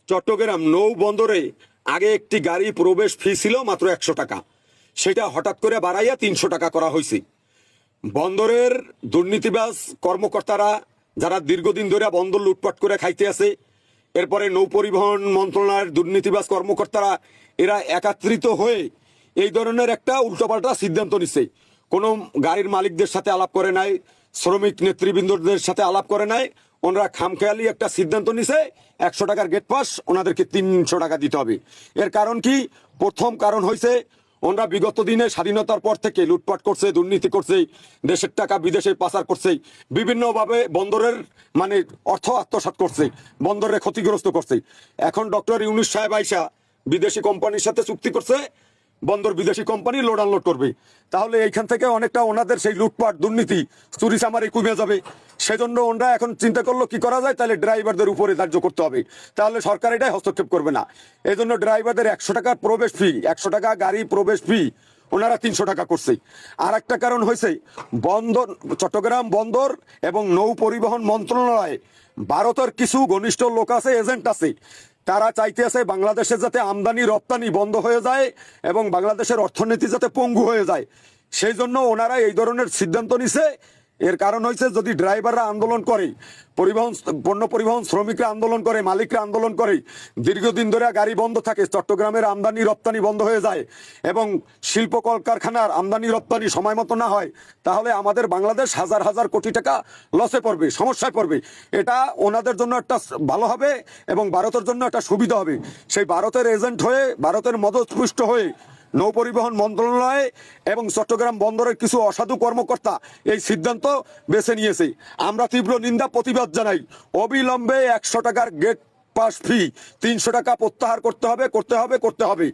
চট্টগ্রাম নৌ বন্দরে আগে একটি গাড়ি প্রবেশ ফি ছিল মাত্র 100 টাকা, সেটা হঠাৎ করে বাড়াইয়া 300 টাকা করা হয়েছে। বন্দরের দুর্নীতিবাজ কর্মকর্তারা যারা দীর্ঘদিন ধরে বন্দর লুটপাট করে খাইতে আছে, এরপরে নৌ পরিবহন মন্ত্রণালয়ের দুর্নীতিবাজ কর্মকর্তারা এরা একত্রিত হয়ে এই ধরনের একটা উল্টোপাল্টা সিদ্ধান্ত নিচ্ছে। কোনো গাড়ির মালিকদের সাথে আলাপ করে নাই, শ্রমিক নেতৃবৃন্দদের সাথে আলাপ করে নাই, ওনারা খামখেয়ালি একটা সিদ্ধান্ত নিছে 100 টাকার গেট পাস ওনাদেরকে 300 টাকা দিতে হবে। এর কারণ কি? প্রথম কারণ হয়েছে ওনারা বিগত দিনে স্বাধীনতার পর থেকে লুটপাট করছে, দুর্নীতি করছে, দেশের টাকা বিদেশে পাচার করছে, বিভিন্নভাবে বন্দরের মানে অর্থ আত্মসাৎ করছে, বন্দরে ক্ষতিগ্রস্ত করছে। এখন ডক্টর ইউনূস সাহেব আইসা বিদেশি কোম্পানির সাথে চুক্তি করছে, বন্দর বিদেশি কোম্পানি লোড আনলোড করবে। তাহলে এইখান থেকে অনেকটা ওনাদের সেই লুটপাট দুর্নীতি চুরি চামারি কমে যাবে। সেজন্য ওনারা এখন চিন্তা করলো কি করা যায়, তাহলে ড্রাইভারদের উপরে ধার্য করতে হবে, তাহলে সরকার এটাই হস্তক্ষেপ করবে না। এই জন্য ড্রাইভারদের 100 টাকা প্রবেশ ফি, 100 টাকা গাড়ি প্রবেশ ফি ওনারা 300 টাকা করছে। আর একটা কারণ হয়েছে বন্দর, চট্টগ্রাম বন্দর এবং নৌ পরিবহন মন্ত্রণালয়ে ভারতের কিছু ঘনিষ্ঠ লোক আছে, এজেন্ট আছে, তারা চাইতেছে বাংলাদেশের যাতে আমদানি রপ্তানি বন্ধ হয়ে যায় এবং বাংলাদেশের অর্থনীতি যাতে পঙ্গু হয়ে যায়। সেই জন্য ওনারা এই ধরনের সিদ্ধান্ত নিছে। এর কারণ হয়েছে যদি ড্রাইভাররা আন্দোলন করে, পণ্য পরিবহন শ্রমিকরা আন্দোলন করে, মালিকরা আন্দোলন করে, দীর্ঘদিন ধরে গাড়ি বন্ধ থাকে, চট্টগ্রামের আমদানি রপ্তানি বন্ধ হয়ে যায় এবং শিল্প কলকারখানার আমদানি রপ্তানি সময় মতো না হয়, তাহলে আমাদের বাংলাদেশ হাজার হাজার কোটি টাকা লসে পড়বে, সমস্যায় পড়বে। এটা ওনাদের জন্য একটা ভালো হবে এবং ভারতের জন্য একটা সুবিধা হবে। সেই ভারতের এজেন্ট হয়ে, ভারতের মদতপুষ্ট হয়ে নৌ পরিবহন মন্ত্রণালয় এবং চট্টগ্রাম বন্দরের কিছু অসাধু কর্মকর্তা এই সিদ্ধান্ত বেছে নিয়েছে। আমরা তীব্র নিন্দা প্রতিবাদ জানাই। অবিলম্বে 100 টাকার গেট পাস ফি 300 টাকা প্রত্যাহার করতে হবে, করতে হবে, করতে হবে।